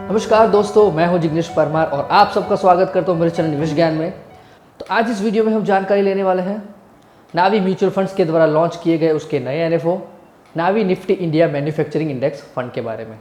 नमस्कार दोस्तों, मैं हूं जिग्नेश परमार और आप सबका स्वागत करता हूं मेरे चैनल निवेश ज्ञान में। तो आज इस वीडियो में हम जानकारी लेने वाले हैं नावी म्यूचुअल फंड्स के द्वारा लॉन्च किए गए उसके नए NFO Navi Nifty India manufacturing index fund के बारे में।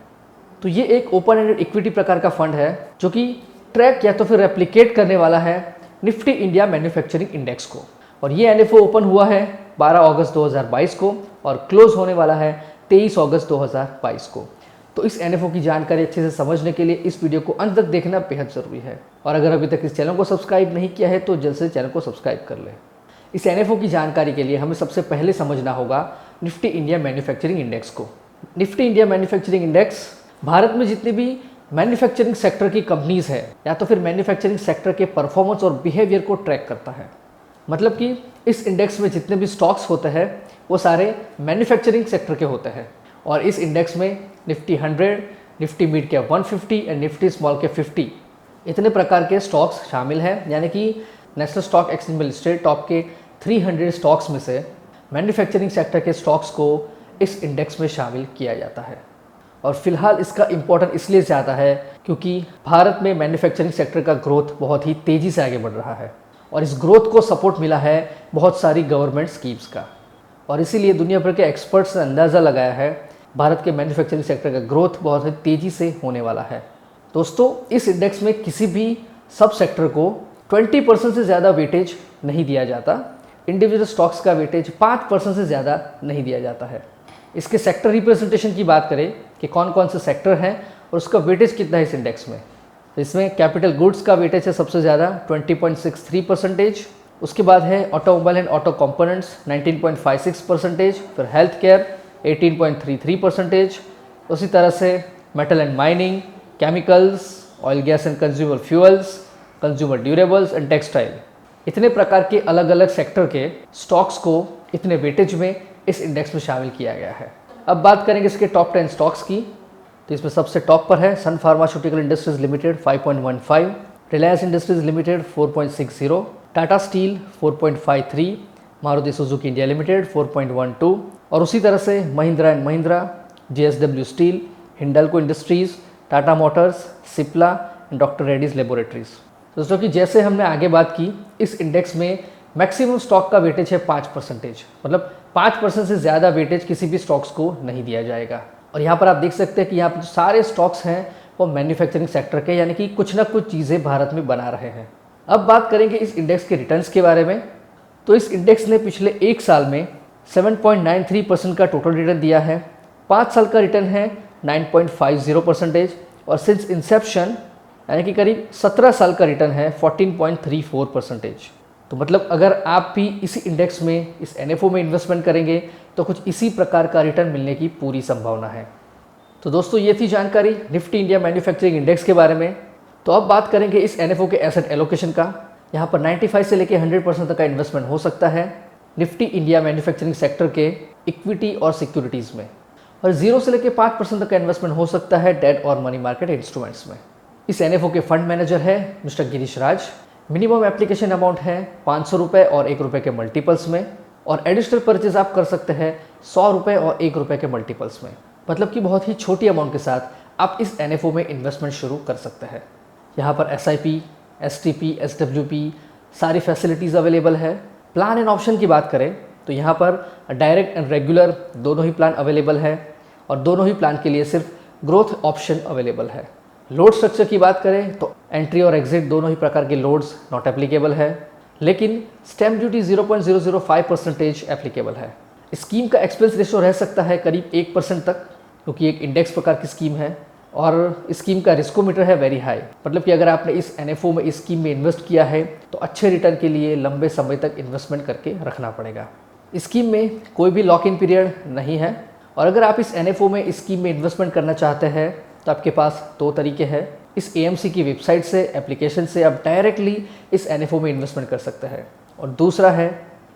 तो ये एक ओपन एंडेड इक्विटी प्रकार का फंड है जो कि ट्रैक या तो फिर रेप्लिकेट करने वाला है निफ्टी इंडिया मैन्युफैक्चरिंग इंडेक्स को। और ये एनएफओ ओपन हुआ है 12 अगस्त 2022 को और क्लोज होने वाला है 23 अगस्त 2022 को। तो इस एनएफओ की जानकारी अच्छे से समझने के लिए इस वीडियो को अंत तक देखना बेहद ज़रूरी है। और अगर अभी तक इस चैनल को सब्सक्राइब नहीं किया है तो जल्द से चैनल को सब्सक्राइब कर ले। इस एनएफओ की जानकारी के लिए हमें सबसे पहले समझना होगा निफ्टी इंडिया मैन्युफैक्चरिंग इंडेक्स को। Nifty India manufacturing index Bharat में जितनी भी मैन्युफैक्चरिंग सेक्टर की कंपनीज है या तो फिर मैन्युफैक्चरिंग सेक्टर के परफॉर्मेंस और बिहेवियर को ट्रैक करता है। मतलब कि इस इंडेक्स में जितने भी स्टॉक्स होते हैं वो सारे मैन्युफैक्चरिंग सेक्टर के होते हैं। और इस इंडेक्स में Nifty 100, Nifty mid cap 150 and Nifty small cap 50 इतने प्रकार के स्टॉक्स शामिल हैं। यानी कि नेशनल स्टॉक एक्सचेंज में लिस्टेड टॉप के 300 स्टॉक्स में से मैन्युफैक्चरिंग सेक्टर के स्टॉक्स को इस इंडेक्स में शामिल किया जाता है। और फिलहाल इसका इम्पोर्टेंस इसलिए ज़्यादा है क्योंकि भारत में मैन्युफैक्चरिंग सेक्टर का ग्रोथ बहुत ही तेज़ी से आगे बढ़ रहा है और इस ग्रोथ को सपोर्ट मिला है बहुत सारी गवर्नमेंट स्कीम्स का। और इसीलिए दुनिया भर के एक्सपर्ट्स ने अंदाज़ा लगाया है भारत के मैन्युफैक्चरिंग सेक्टर का ग्रोथ बहुत ही तेज़ी से होने वाला है। दोस्तों, इस इंडेक्स में किसी भी सब सेक्टर को 20% से ज़्यादा वेटेज नहीं दिया जाता। इंडिविजुअल स्टॉक्स का वेटेज 5% से ज़्यादा नहीं दिया जाता है। इसके सेक्टर रिप्रेजेंटेशन की बात करें कि कौन कौन से सेक्टर हैं और उसका वेटेज कितना है इस इंडेक्स में, तो इसमें कैपिटल गुड्स का वेटेज है सबसे ज़्यादा 20.63%। उसके बाद है ऑटोमोबाइल एंड ऑटो कंपोनेंट्स 19.56%, फिर हेल्थ केयर 18.33%। उसी तरह से metal and mining, chemicals, oil gas and consumer fuels, consumer durables and textile, इतने प्रकार के अलग अलग सेक्टर के स्टॉक्स को इतने वेटेज में इस इंडेक्स में शामिल किया गया है। अब बात करेंगे इसके टॉप 10 स्टॉक्स की। तो इसमें सबसे टॉप पर है Sun pharmaceutical industries limited 5.15, Reliance industries limited 4.60, Tata steel 4.53, Maruti Suzuki India limited 4.12 और उसी तरह से Mahindra and Mahindra, JSW steel, Hindalco industries, Tata motors, Cipla and doctor Reddy's laboratories. दोस्तों कि जैसे हमने आगे बात की, इस इंडेक्स में मैक्सिमम स्टॉक का वेटेज है 5%। मतलब 5% से ज़्यादा वेटेज किसी भी स्टॉक्स को नहीं दिया जाएगा। और यहाँ पर आप देख सकते हैं कि यहाँ पर जो सारे स्टॉक्स हैं वो मैन्युफैक्चरिंग सेक्टर के, यानी कि कुछ ना कुछ चीज़ें भारत में बना रहे हैं। अब बात करेंगे इस इंडेक्स के रिटर्न्स के बारे में। तो इस इंडेक्स ने पिछले एक साल में 7.93% का टोटल रिटर्न दिया है। 5 साल का रिटर्न है 9.50% और सिंस इंसेप्शन यानी कि करीब 17 साल का रिटर्न है 14.34%। तो मतलब अगर आप भी इसी इंडेक्स में इस एनएफओ में इन्वेस्टमेंट करेंगे तो कुछ इसी प्रकार का रिटर्न मिलने की पूरी संभावना है। तो दोस्तों ये थी जानकारी निफ्टी इंडिया मैन्युफैक्चरिंग इंडेक्स के बारे में। तो अब बात करेंगे इस एनएफओ के एसेट एलोकेशन का। यहाँ पर 95 से लेकर 100% तक का इन्वेस्टमेंट हो सकता है निफ्टी इंडिया मैन्युफैक्चरिंग सेक्टर के इक्विटी और सिक्योरिटीज़ में, और 0 से लेकर 5% तक का इन्वेस्टमेंट हो सकता है डेट और मनी मार्केट इंस्ट्रूमेंट्स में। इस एनएफओ के फंड मैनेजर है मिस्टर गिरीश राज। मिनिमम एप्लीकेशन अमाउंट है 500 रुपये और 1 रुपये के मल्टीपल्स में, और एडिशनल परचेज आप कर सकते हैं 100 रुपये और 1 रुपये के मल्टीपल्स में। मतलब कि बहुत ही छोटी अमाउंट के साथ आप इस एनएफओ में इन्वेस्टमेंट शुरू कर सकते हैं। यहाँ पर SIP, STP, SWP सारी फैसिलिटीज़ अवेलेबल है। प्लान एंड ऑप्शन की बात करें तो यहाँ पर डायरेक्ट एंड रेगुलर दोनों ही प्लान अवेलेबल है और दोनों ही प्लान के लिए सिर्फ ग्रोथ ऑप्शन अवेलेबल है। लोड स्ट्रक्चर की बात करें तो एंट्री और एग्जिट दोनों ही प्रकार के लोड्स नॉट एप्लीकेबल है, लेकिन स्टैम्प ड्यूटी 0.005% एप्लीकेबल है। स्कीम का एक्सपेंस रेशो रह सकता है करीब 1% तक, क्योंकि एक इंडेक्स प्रकार की स्कीम है और स्कीम का रिस्कोमीटर है वेरी हाई। मतलब कि अगर आपने इस एनएफओ में इस स्कीम में इन्वेस्ट किया है तो अच्छे रिटर्न के लिए लंबे समय तक इन्वेस्टमेंट करके रखना पड़ेगा। स्कीम में कोई भी लॉक इन पीरियड नहीं है, और अगर आप इस एनएफओ में इस स्कीम में इन्वेस्टमेंट करना चाहते हैं तो आपके पास 2 तरीके हैं। इस AMC की वेबसाइट से, एप्लीकेशन से आप डायरेक्टली इस एनएफओ में इन्वेस्टमेंट कर सकते हैं, और दूसरा है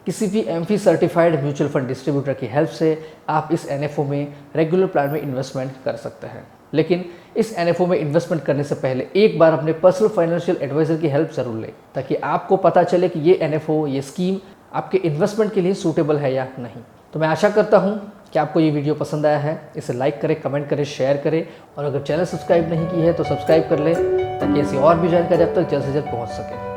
किसी भी MF certified mutual fund distributor की हेल्प से आप इस एनएफओ में रेगुलर प्लान में इन्वेस्टमेंट कर सकते हैं। लेकिन इस एनएफओ में इन्वेस्टमेंट करने से पहले एक बार अपने पर्सनल फाइनेंशियल एडवाइजर की हेल्प जरूर लें, ताकि आपको पता चले कि ये एनएफओ, ये स्कीम आपके इन्वेस्टमेंट के लिए सूटेबल है या नहीं। तो मैं आशा करता हूँ कि आपको ये वीडियो पसंद आया है। इसे लाइक करें, कमेंट करें, शेयर करें और अगर चैनल सब्सक्राइब नहीं की है तो सब्सक्राइब कर लें ताकि ऐसी और भी जानकारी आप तक जल्द से जल्द पहुँच सके।